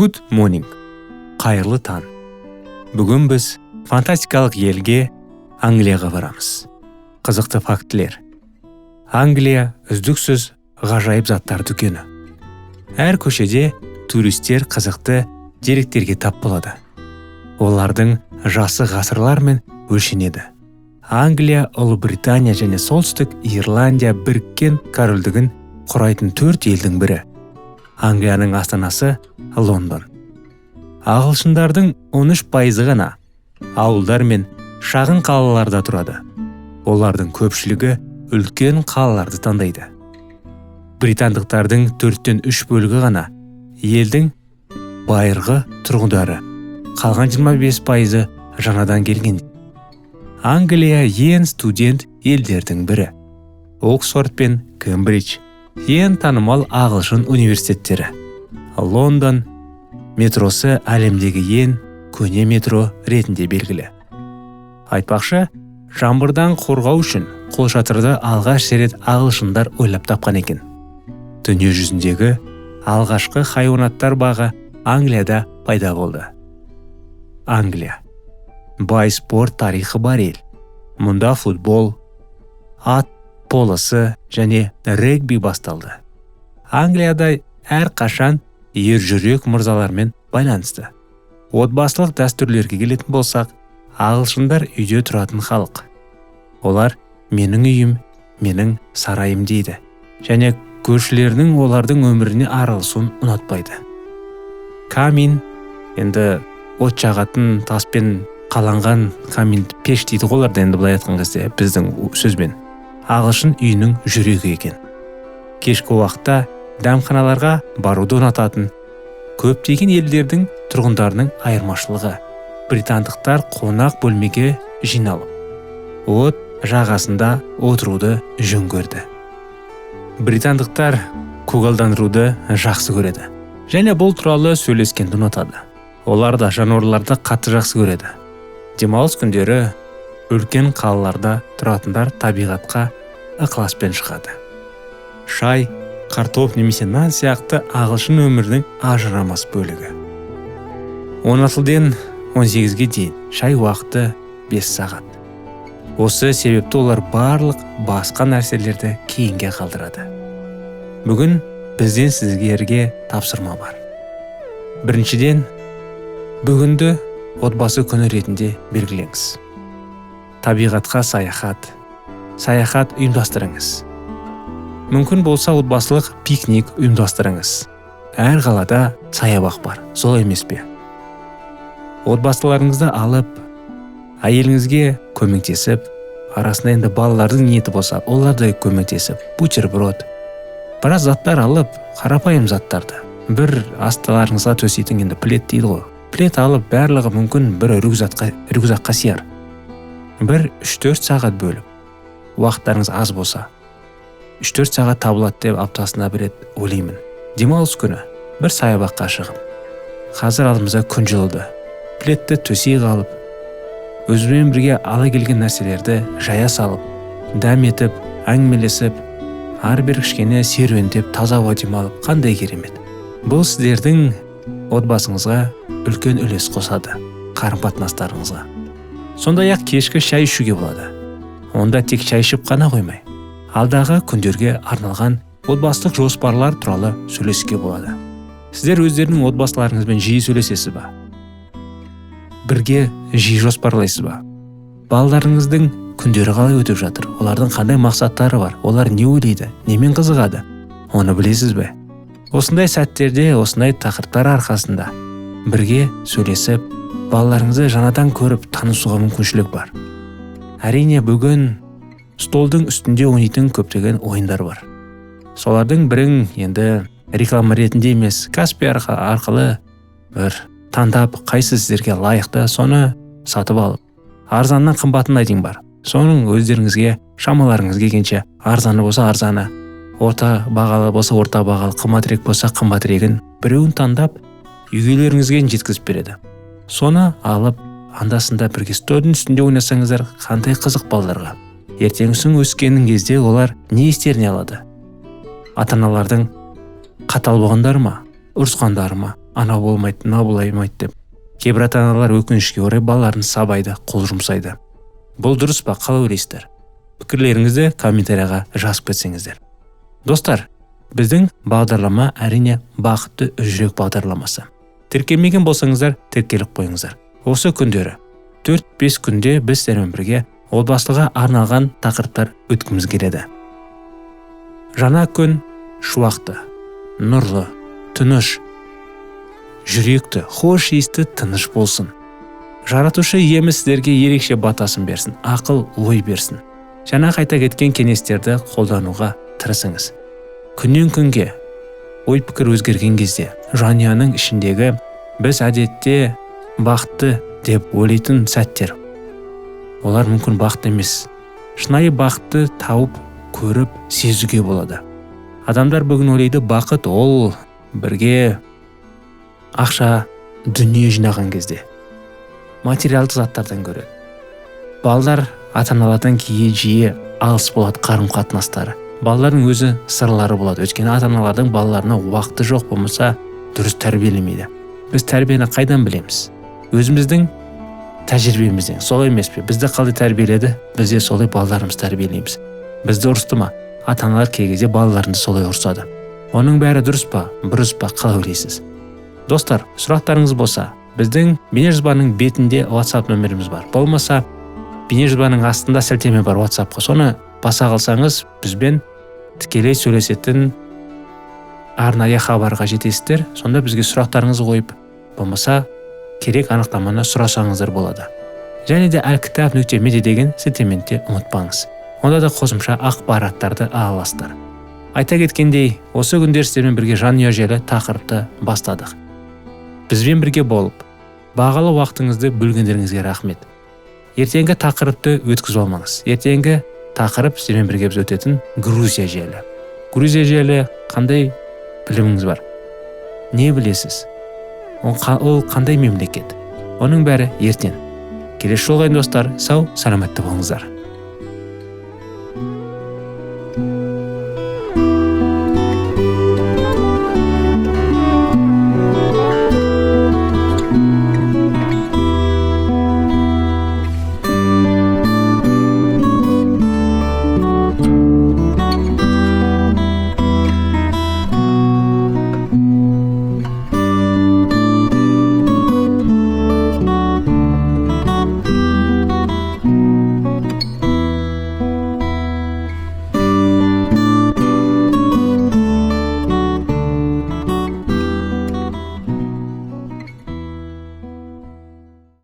Good morning. Қайырлы таң. Бүгін біз фантастикалық елге Англияға барамыз. Қызықты фактілер. Англия үздіксіз ғажайып заттар дүкені. Әр көшеде туристер қызықты деректерге тап болады. Олардың жасы ғасырлармен өлшенеді. Англия, Ұлыбритания және Солтүстік Ирландия біріккен корольдігін құрайтын 4 елдің бірі. Англияның астанасы Лондон. Ағылшындардың 13% ғана ауылдар мен шағын қалаларда тұрады. Олардың көпшілігі үлкен қалаларды таңдайды. Британдықтардың 4-3 бөлігі ғана елдің байырғы тұрғындары. Қалған 25% жаңадан келген. Англия ең студент елдердің бірі. Оксфорд пен Кембридж ең танымал ағылшын университеттері. Лондон метросы әлемдегі ең көне метро ретінде белгілі. Айтпақшы, жаңбырдан қорғау үшін қолшатырды алғаш рет ағылшындар ойлап тапқан екен. Дүние жүзіндегі алғашқы хайуанаттар бағы Англияда пайда болды. Англия. Бай спорт тарихы бар ел. Мұнда футбол, ат полысы және регби басталды. Англияда әр қашан ержүрек мырзалармен байланысты. Отбасылық дәстүрлерге келетін болсақ, ағылшындар үйде тұратын халық. Олар менің үйім, менің сарайым дейді. Және көршілерінің олардың өміріне араласуын ұнатпайды. Камин, енді от жағатын таспен қаланған камин пеш дейді оларда, енді былай айтқан кезде біздің сөзбен. Ағылшын үйінің жүрегі екен. Кешкі уақытта дәмханаларға баруды ұнататын көптеген елдердің тұрғындарының айырмашылығы. Британдықтар қонақ бөлмеге жиналып, от жағасында отыруды жөн көрді. Британдықтар көгалдандыруды жақсы көреді. Және бұл туралы сөйлескенді ұнатады. Олар да жануарларды қатты жақсы көреді. Демалыс күндері үлкен қалаларда тұратындар табиғатқа ықыласпен шығады. Шай, картоп немесе нан сияқты ағылшын өмірінің ажырамас бөлігі. 16-ден 18-ге дейін шай уақыты 5 сағат. Осы себепті олар барлық басқа нәрселерді кейінге қалдырады. Бүгін бізден сіздерге тапсырма бар. Біріншіден, бүгінді отбасы күні ретінде белгілеңіз. Табиғатқа саяхат ұйымдастырыңыз. Мүмкін болса отбасылық пикник ұйымдастырыңыз. Әр қалада саябақ бар, сол емес пе? Отбасыларыңызды алып, әйеліңізге көмектесіп, арасында енді балалардың ниеті болса, оларды көмектесіп, бутерброд, біраз заттар алып, қарапайым заттарды. Бір асталарыңызға төсейтін енді плед дейді ғой. Плед алып, барлығы мүмкін бір рюкзаққа сияр. Бір 3-4 сағат бөліп, уақыттарыңыз аз болса, 3-4 сағат табылады деп аптасына бір рет ойлаймын. Демалыс күні бір саябаққа шығып, қазір алдымызда күн жылыды. Пледті төсей қалып, өзімен бірге ала келген нәрселерді жая салып, дәм етіп, әңгімелесіп, әрбір кішкене серуендеп, таза ауа демалып, қандай керемет. Бұл сіздердің отбасыңызға үлкен үлес қосады, қарым-қатынастарыңызға. Сондай-ақ кешкі шай ішуге болады. Онда тек шай ішіп қана қоймай, алдағы күндерге арналған отбасылық жоспарлар туралы сөйлесуге болады. Сіздер өздерінің отбасыларыңызбен жиі сөйлесесіз ба? Бірге жиі жоспарлайсыз ба? Балаларыңыздың күндері қалай өтіп жатыр? Олардың қандай мақсаттары бар? Олар не ойлайды? Немен қызығады? Оны білесіз бе? Осындай сәттерде, осындай тақырыптар арқасында бірге сөйлесіп, балаларыңызды жаңадан көріп танысуға мүмкіншілік бар. Әрине, бүгін столдың үстінде ойнайтын көптеген ойындар бар. Солардың бірін енді реклама ретінде емес, Каспи арқылы бір таңдап, қайсы сіздерге лайықты, соны сатып алып, арзаннан қымбатын айтың бар. Соның өздеріңізге, шамаларыңыз келгенше, арзаны болса арзаны, орта бағалы болса орта бағалы, қымбатырек болса қымбатырегін біреуін таңдап, үйгелеріңізге жеткізіп береді. Соны алып, андасында бірге столдың үстінде ойнасаңыздар, қандай қызық балаларға. Ертеңгісін өскеннің кезде олар не естеріне алады? Ата-аналардың қатал болғандары ма, ұрысқандары ма, ана болмайды, мына болмайды деп. Кейбір ата-аналар өкінішке орай балаларын сабайды, қол жұмсайды. Бұл дұрыс па, қалай ойлайсыздар? Пікірлеріңізді комментарияға жазып кетсеңіздер. Достар, біздің бағдарлама әрине бақытты жүрек бағдарламасы. Тіркелмеген болсаңыздар, тіркеліп қойыңыздар. Осы күндері 4-5 күнде біз сіздермен бірге отбасыға арналған тақырыптар өткіміз келеді. Жаңа күн шуақты, нұрлы, тыныш, жүректі, хош иісті, тыныш болсын. Жаратушы иеміз сіздерге ерекше батасын берсін, ақыл ой берсін. Жаңа қайта кеткен кеңестерді қолдануға тырысыңыз. Күннен күнге ой пікір өзгерген кезде жанұяның ішіндегі біз әдетте бақытты деп ойлайтын сәттер. Олар мүмкін бақыт емес. Шынайы бақытты тауып, көріп, сезуге болады. Адамдар бүгін ойлайды, бақыт ол бірге ақша, дүние жинаған кезде. Материалдық заттардан көреді. Балалар ата-аналардан жиі алыс болады қарым-қатынастары. Балалардың өзі сырлары болады. Өйткені ата-аналардың балаларына уақыты жоқ болмаса дұрыс тәрбиелемейді. Біз тәрбиені қайдан білеміз? Өзіміздің тәжірибемізден. Солай емес пе? Бізді қалай тәрбиеледі? Бізде солай балаларымыз тәрбиелейміз. Бізді ұрысты ма? Ата-аналар кей кезде балаларында солай ұрысады. Оның бәрі дұрыс па, бұрыс па, қалай ойлайсыз? Достар, сұрақтарыңыз болса, біздің бейнежазбаның бетінде WhatsApp нөміріміз бар. Болмаса, бейнежазбаның астында сілтеме бар WhatsApp-қа. Соны баса қалсаңыз, бізбен тікелей сөйлесетін арнайы хабарға жетесіздер. Сонда бізге сұрақтарыңызды қойып, болмаса керек анықтаманы сұрасаңыздар болады. Және де alkitab.media деген сілтемені ұмытпаңыз. Онда да қосымша ақпараттарды ала аласыздар. Айта кеткендей, осы күндер сіздермен бірге жанұя жайлы тақырыпты бастадық. Бізбен бірге болып, бағалы уақытыңызды бөлгендеріңізге рахмет. Ертеңгі тақырыпты өткізіп алмаңыз. Ертеңгі тақырып сіздермен бірге біз өтетін Грузия жайлы. Грузия жайлы қандай біліміңіз бар? Не білесіз? Ол қандай мемлекет? Оның бәрі ертең. Келесі жолға дейін достар, сау, саламатты болыңыздар.